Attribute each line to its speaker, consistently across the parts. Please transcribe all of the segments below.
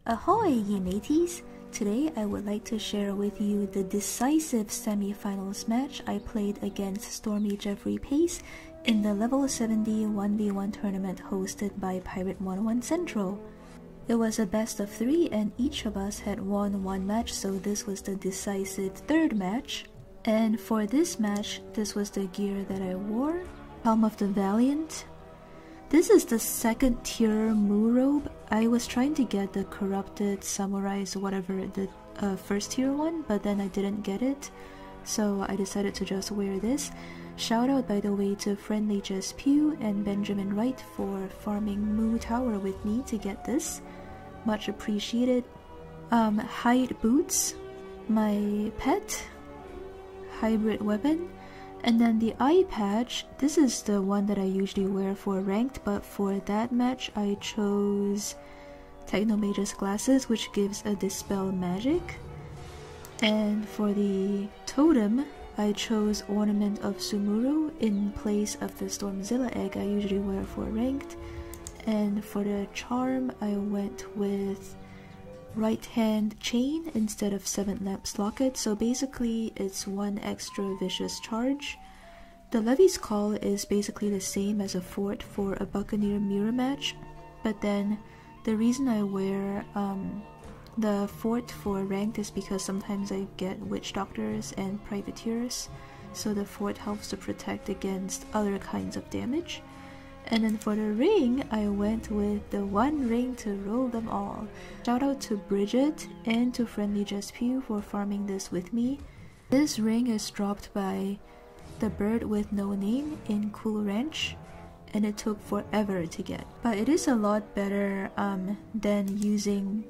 Speaker 1: Ahoy, ye mateys! Today I would like to share with you the decisive semi-finals match I played against Stormy Jeffrey Pace in the level 70 1v1 tournament hosted by Pirate101 Central. It was a best of 3 and each of us had won one match, so this was the decisive third match. And for this match, this was the gear that I wore. Helm of the Valiant. This is the second tier Mu robe. I was trying to get the corrupted samurais, whatever, the first tier one, but then I didn't get it, so I decided to just wear this. Shout out by the way to Friendly Just Pew and Benjamin Wright for farming Mu Tower with me to get this. Much appreciated. Hide boots, my pet, hybrid weapon. And then the eye patch, this is the one that I usually wear for ranked, but for that match I chose Technomage's glasses, which gives a dispel magic. And for the totem, I chose Ornament of Sumuru in place of the Stormzilla egg I usually wear for ranked. And for the charm, I went with right hand chain instead of 7 lamps locket, so basically it's one extra vicious charge. The Levy's Call is basically the same as a fort for a Buccaneer mirror match, but then the reason I wear the fort for ranked is because sometimes I get witch doctors and privateers, so the fort helps to protect against other kinds of damage. And then for the ring, I went with the one ring to rule them all. Shout out to Bridget and to Friendly Just Pew for farming this with me. This ring is dropped by the bird with no name in Cool Ranch, and it took forever to get. But it is a lot better than using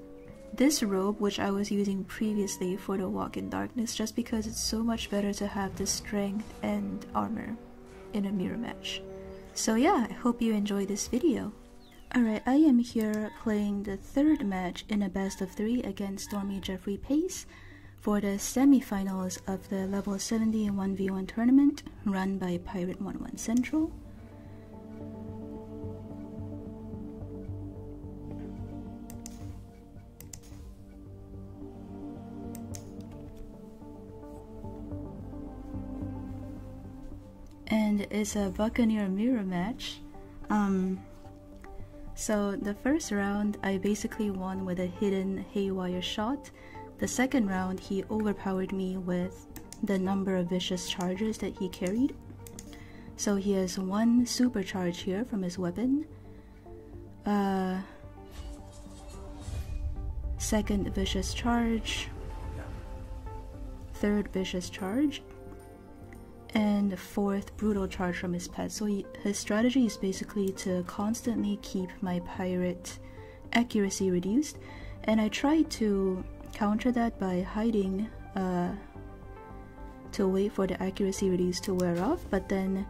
Speaker 1: this robe, which I was using previously for the Walk in Darkness, just because it's so much better to have the strength and armor in a mirror match. So yeah, I hope you enjoy this video. Alright, I am here playing the third match in a best of 3 against Stormy Jeffrey Pace for the semi-finals of the level 70 1v1 tournament run by Pirate101 Central. And it's a Buccaneer mirror match. So the first round I basically won with a hidden haywire shot. The second round he overpowered me with the number of vicious charges that he carried. So he has one supercharge here from his weapon, second vicious charge, third vicious charge, and fourth brutal charge from his pet. So his strategy is basically to constantly keep my pirate accuracy reduced, and I try to counter that by hiding to wait for the accuracy reduce to wear off, but then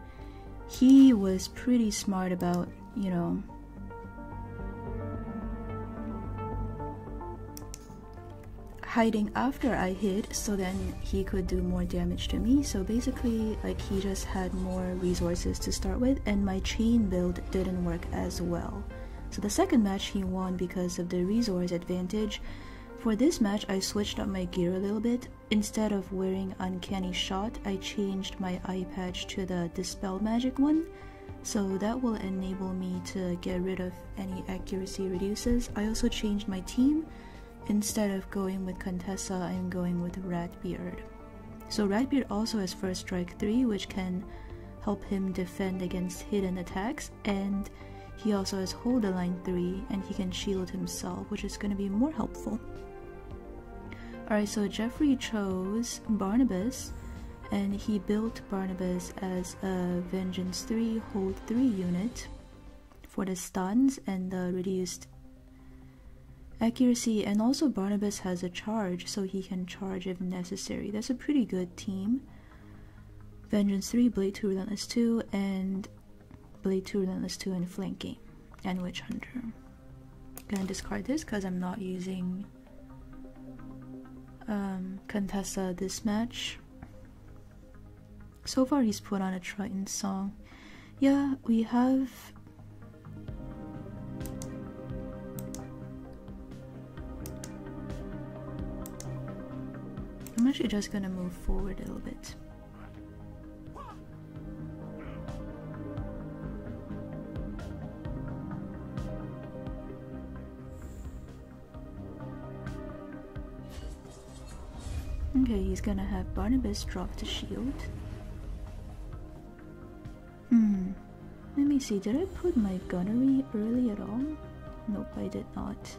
Speaker 1: he was pretty smart about, you know, hiding after I hid, so then he could do more damage to me. So basically, like, he just had more resources to start with, and my chain build didn't work as well. So the second match he won because of the resource advantage. For this match, I switched up my gear a little bit. Instead of wearing Uncanny Shot, I changed my eye patch to the Dispel Magic one, so that will enable me to get rid of any accuracy reduces. I also changed my team. Instead of going with Contessa, I'm going with Ratbeard. So Ratbeard also has First Strike 3, which can help him defend against hidden attacks, and he also has Hold the Line 3, and he can shield himself, which is going to be more helpful. Alright, so Jeffrey chose Barnabas, and he built Barnabas as a Vengeance 3, Hold 3 unit for the stuns and the reduced accuracy, and also Barnabas has a charge, so he can charge if necessary. That's a pretty good team. Vengeance 3, Blade 2, Relentless 2, and Blade 2, Relentless 2, and Flanking, and Witch Hunter. Gonna discard this because I'm not using Contessa this match. So far he's put on a Triton song. Yeah, we have I'm actually just gonna move forward a little bit. Okay, he's gonna have Barnabas drop the shield. Let me see, did I put my gunnery early at all? Nope, I did not.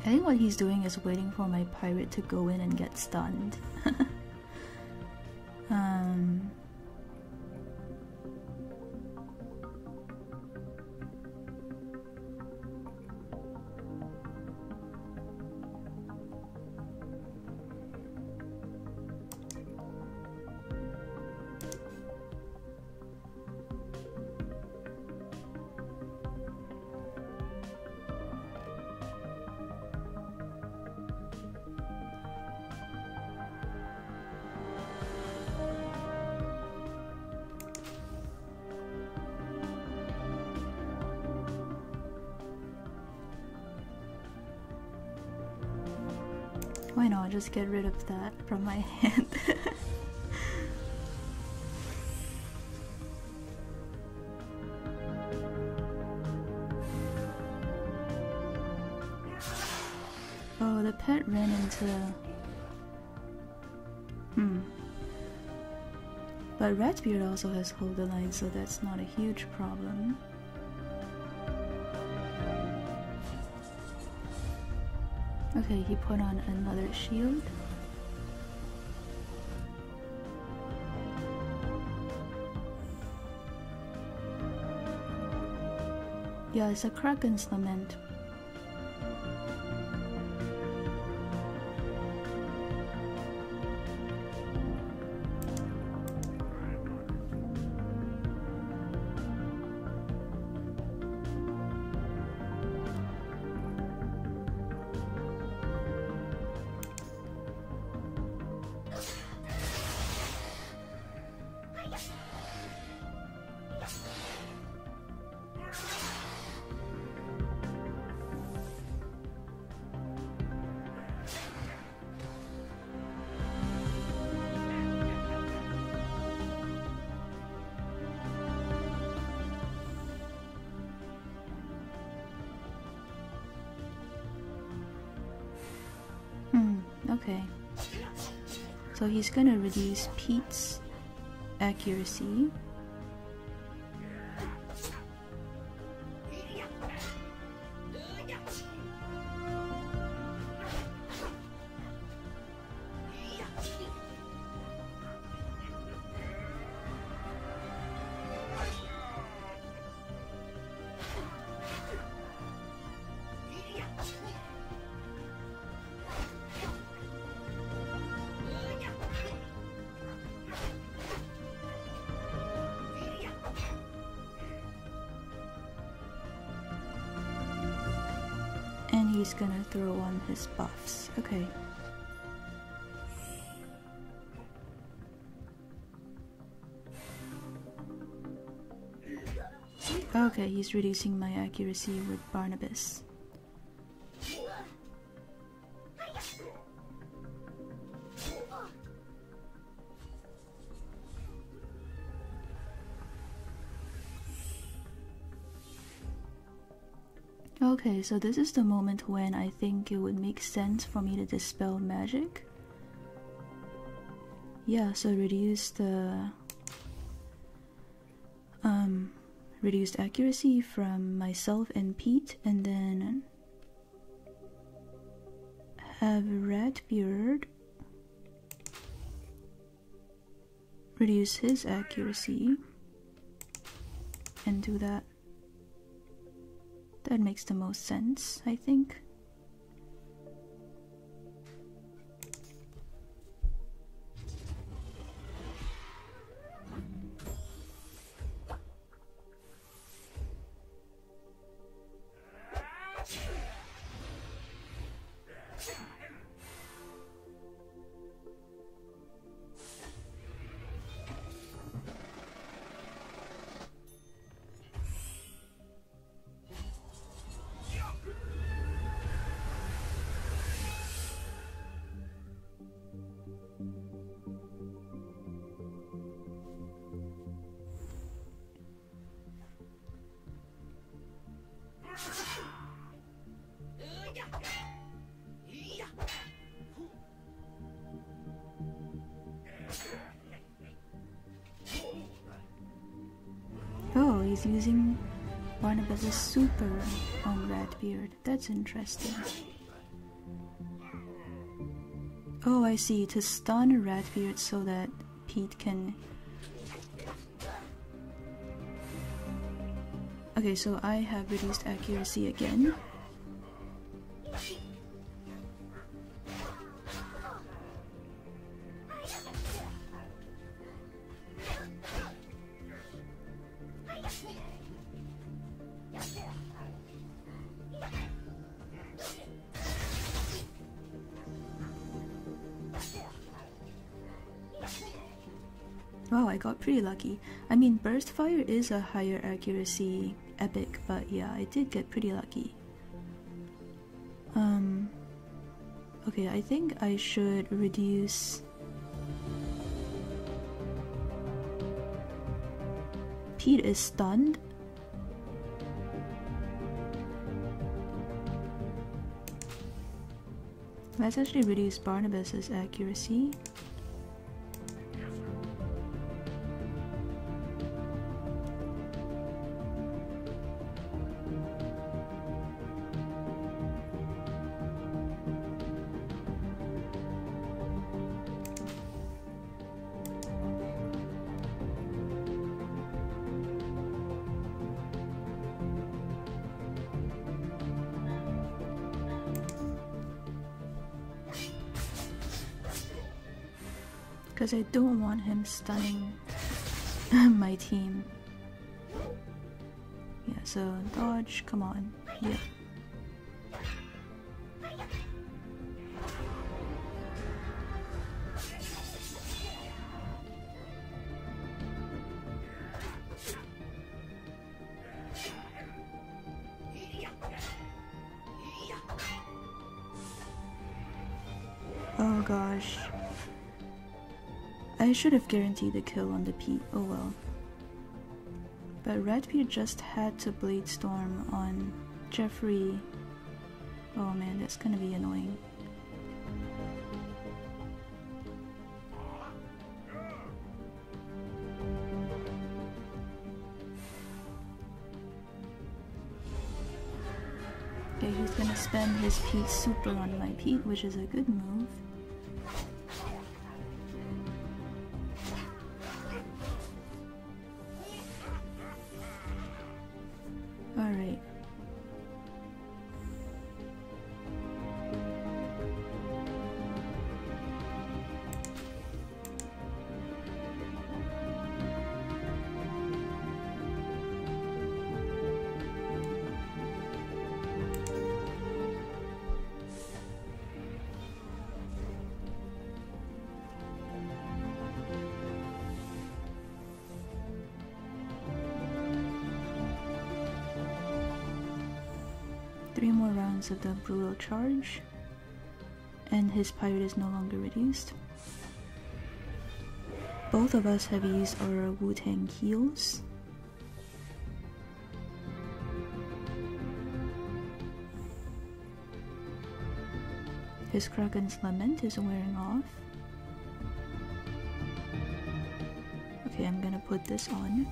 Speaker 1: I think what he's doing is waiting for my pirate to go in and get stunned. Why not just get rid of that from my hand? Oh, the pet ran into... But Ratbeard also has hold the line, so that's not a huge problem. Okay, he put on another shield. Yeah, it's a Kraken's Lament. Okay, so he's gonna reduce Pete's accuracy. And he's gonna throw on his buffs. Okay. Okay, he's reducing my accuracy with Barnabas. Okay, so this is the moment when I think it would make sense for me to dispel magic. Yeah, so reduce the reduced accuracy from myself and Pete, and then have Ratbeard reduce his accuracy and do that. That makes the most sense, I think. Oh, he's using Barnabas's super on Ratbeard. That's interesting. Oh, I see. To stun Ratbeard so that Pete can... Okay, so I have reduced accuracy again. Wow, I got pretty lucky. I mean, Burst Fire is a higher accuracy epic, but yeah, I did get pretty lucky. Okay, I think I should reduce... Pete is stunned. Let's actually reduce Barnabas's accuracy. Because I don't want him stunning my team. Yeah, so dodge, come on. Yeah. Oh gosh. I should have guaranteed a kill on the Pete, oh well. But Ratbeard just had to Blade Storm on Jeffrey. Oh man, that's gonna be annoying. Okay, he's gonna spend his Pete super on my Pete, which is a good move. Alright. Three more rounds of the brutal charge, and his pirate is no longer reduced. Both of us have used our Wu-Tang heals. His Kraken's Lament is wearing off. Okay, I'm gonna put this on.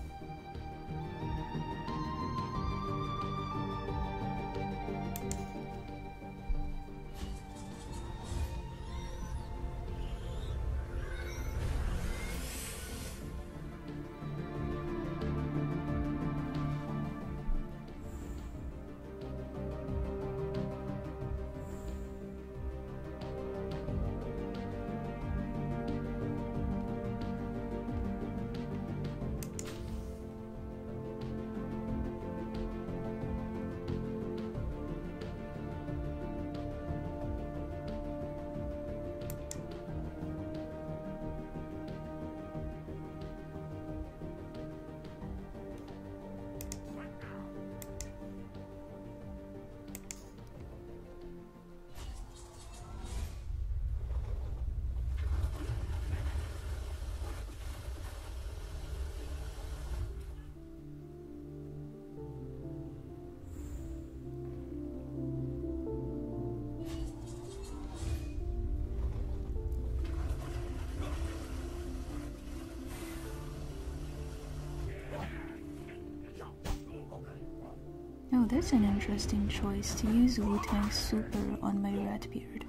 Speaker 1: that's an interesting choice, to use Wu-Tang's super on my Ratbeard.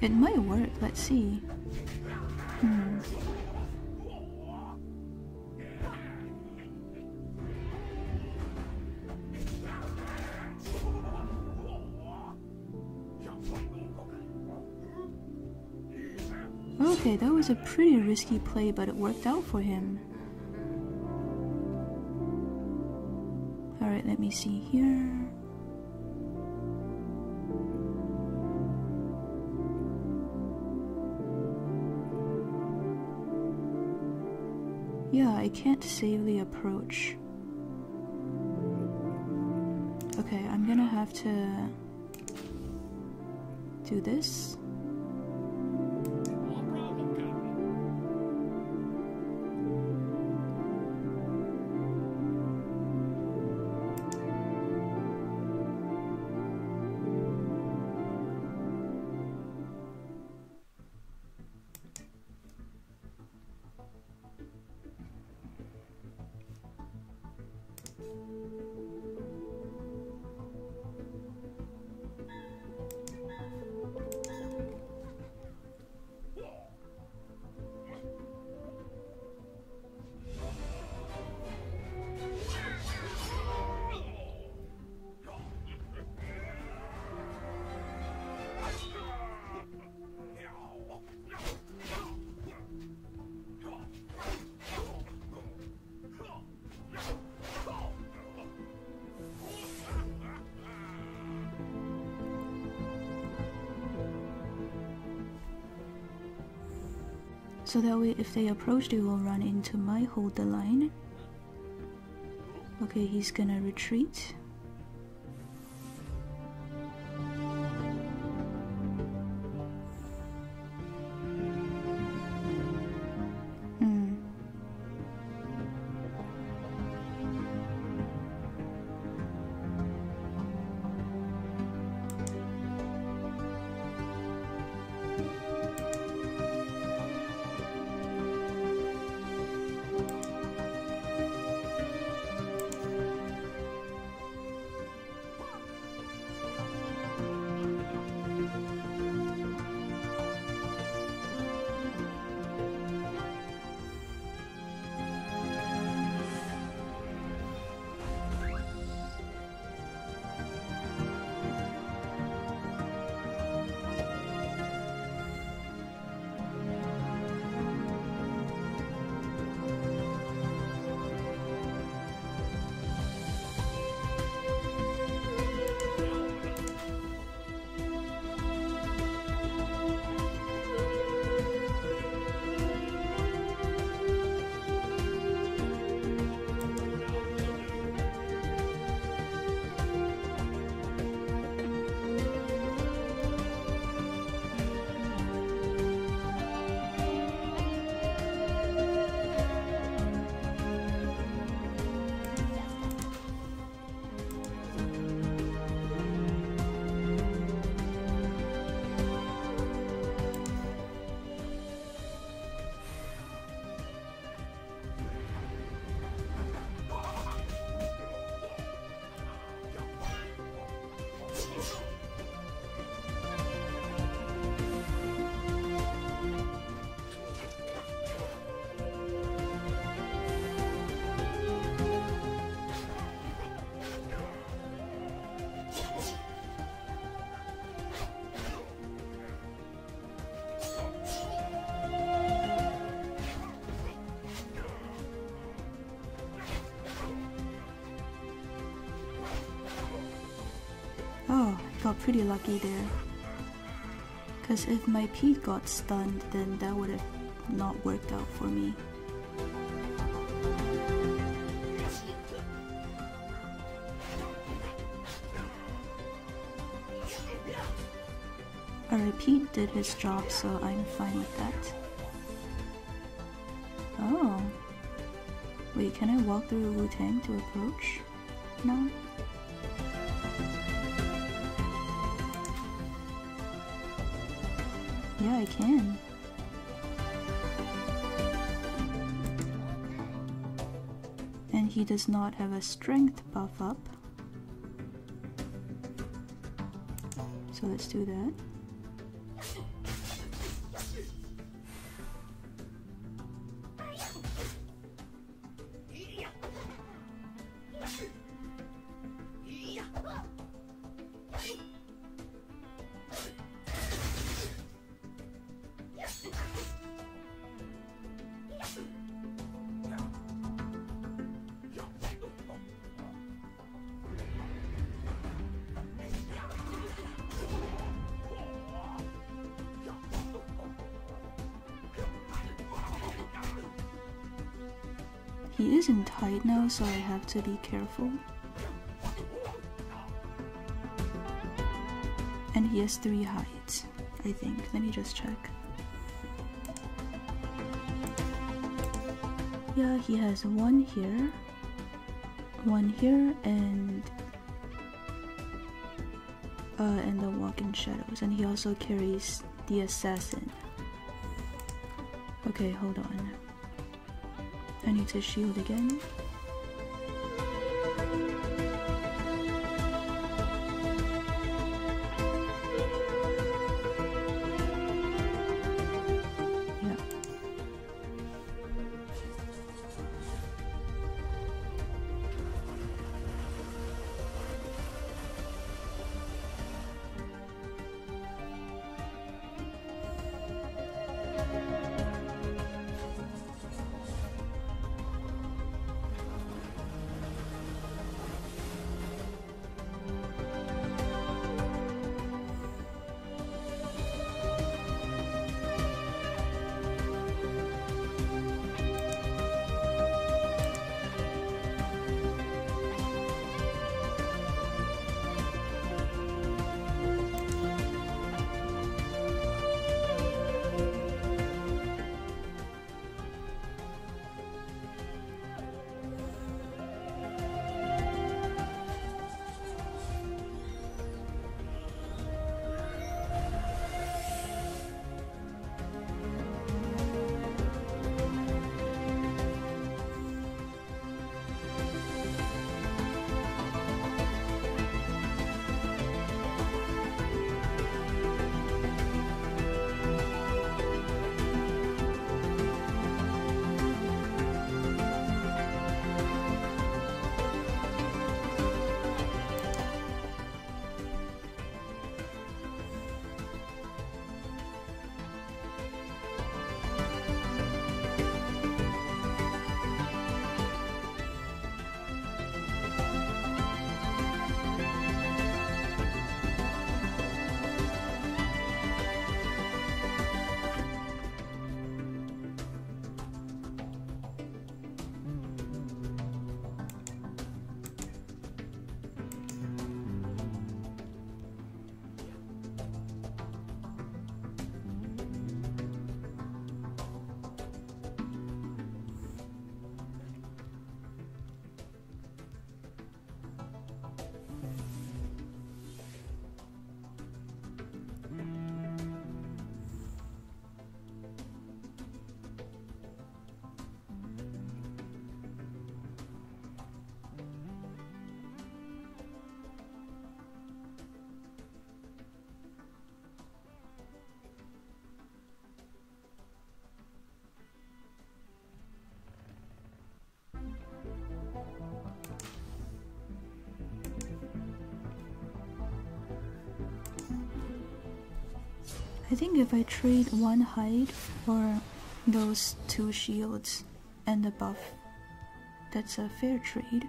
Speaker 1: It might work, let's see. Okay, that was a pretty risky play, but it worked out for him. Alright, let me see here. Yeah, I can't save the approach. Okay, I'm gonna have to do this. So that way if they approach, they will run into my hold the line. Okay, he's gonna retreat. Oh, got pretty lucky there. Cause if my Pete got stunned, then that would have not worked out for me. Alright, Pete did his job, so I'm fine with that. Oh. Wait, can I walk through Wu-Tang to approach? No? Yeah, I can. And he does not have a strength buff up. So let's do that. He isn't tied now, so I have to be careful. And he has 3 hides, I think. Let me just check. Yeah, he has 1 here, 1 here, and the Walk in Shadows. And he also carries the Assassin. Okay, hold on. I need to shield again. Yeah. I think if I trade 1 hide for those 2 shields and the buff, that's a fair trade.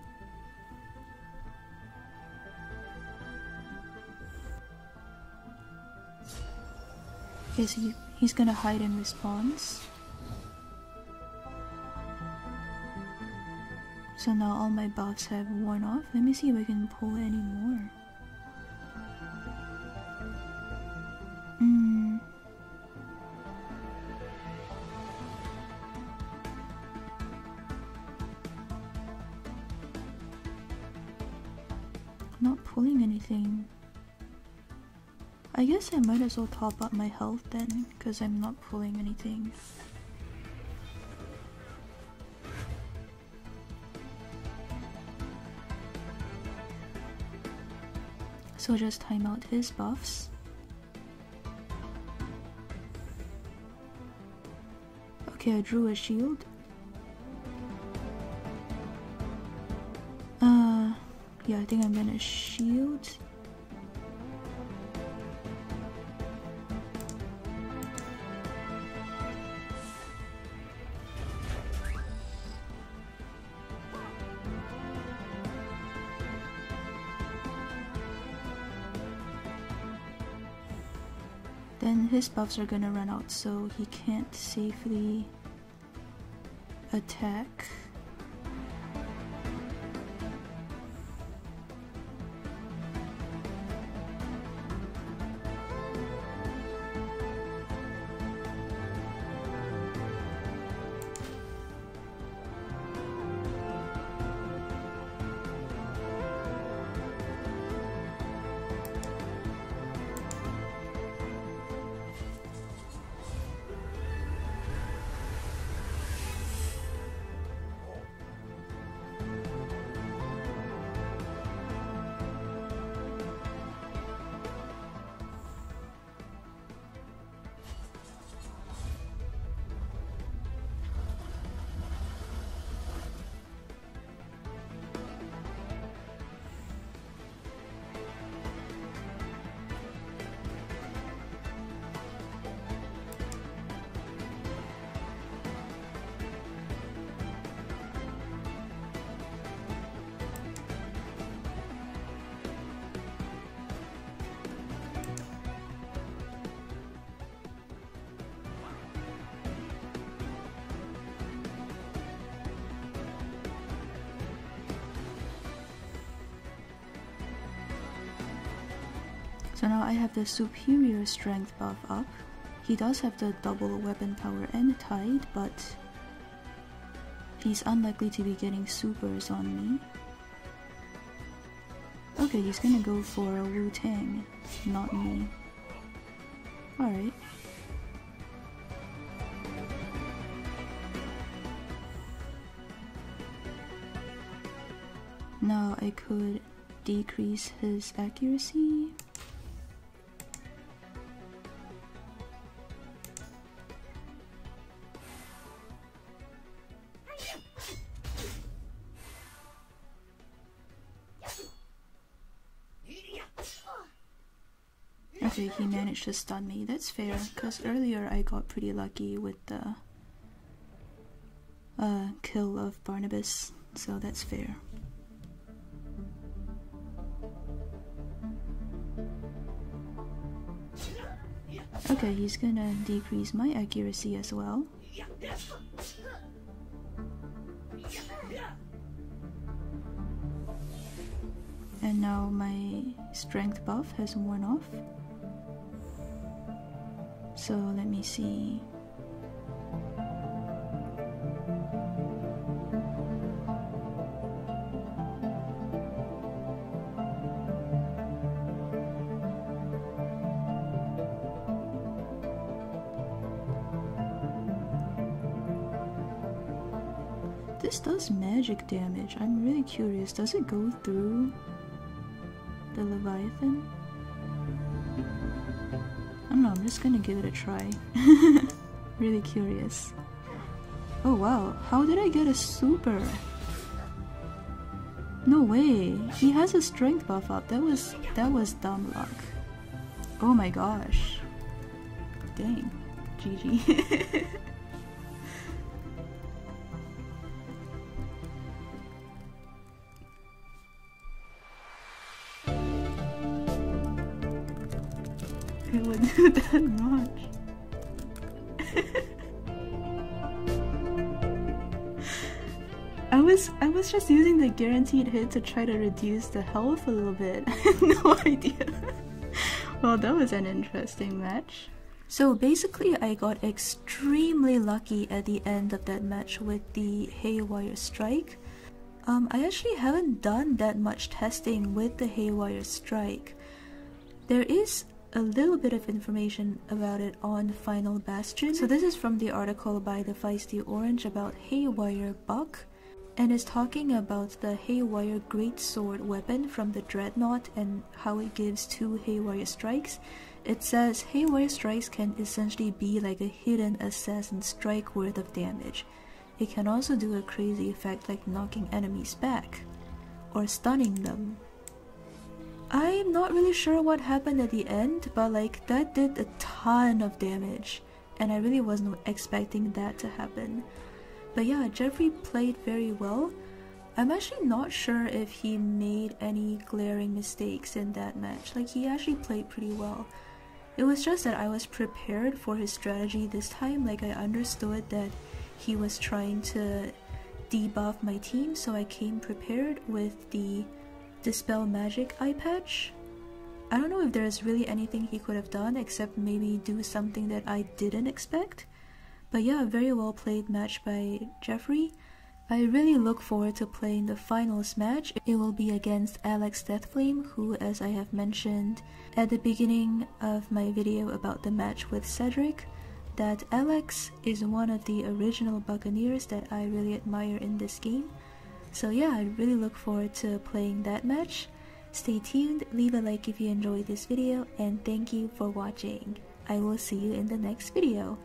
Speaker 1: Okay, so he's gonna hide in response. So now all my buffs have worn off. Let me see if I can pull any more. Not pulling anything. I guess I might as well top up my health then, because I'm not pulling anything. So just time out his buffs. Okay, I drew a shield. Yeah, I think I'm gonna shield. Then his buffs are gonna run out, so he can't safely attack. So now I have the superior strength buff up. He does have the double weapon power and tide, but he's unlikely to be getting supers on me. Okay, he's gonna go for a Wu-Tang, not me. Alright. Now I could decrease his accuracy. Okay, he managed to stun me. That's fair, because earlier I got pretty lucky with the kill of Barnabas, so that's fair. Okay, he's gonna decrease my accuracy as well. And now my strength buff has worn off. So let me see. This does magic damage. I'm really curious. Does it go through the Leviathan? I don't know, I'm just gonna give it a try. Really curious. Oh wow, how did I get a super? No way, he has a strength buff up. That was dumb luck. Oh my gosh. Dang. GG. It would do that much. I was just using the guaranteed hit to try to reduce the health a little bit. I had no idea. Well, that was an interesting match. So basically I got extremely lucky at the end of that match with the Haywire Strike. I actually haven't done that much testing with the Haywire Strike. There is a little bit of information about it on Final Bastion. So this is from the article by the Feisty Orange about Haywire Buck. and is talking about the Haywire Greatsword weapon from the Dreadnought and how it gives 2 Haywire strikes. It says Haywire strikes can essentially be like a hidden assassin strike worth of damage. It can also do a crazy effect like knocking enemies back or stunning them. I'm not really sure what happened at the end, but like that did a ton of damage and I really wasn't expecting that to happen. But yeah, Jeffrey played very well. I'm actually not sure if he made any glaring mistakes in that match. Like, he actually played pretty well. It was just that I was prepared for his strategy this time. Like, I understood that he was trying to debuff my team, so I came prepared with the Dispel Magic eye patch. I don't know if there's really anything he could have done except maybe do something that I didn't expect. But yeah, a very well played match by Jeffrey. I really look forward to playing the finals match. It will be against Alex Deathflame, who, as I have mentioned at the beginning of my video about the match with Cedric, that Alex is one of the original Buccaneers that I really admire in this game. So yeah, I really look forward to playing that match. Stay tuned, leave a like if you enjoyed this video, and thank you for watching. I will see you in the next video.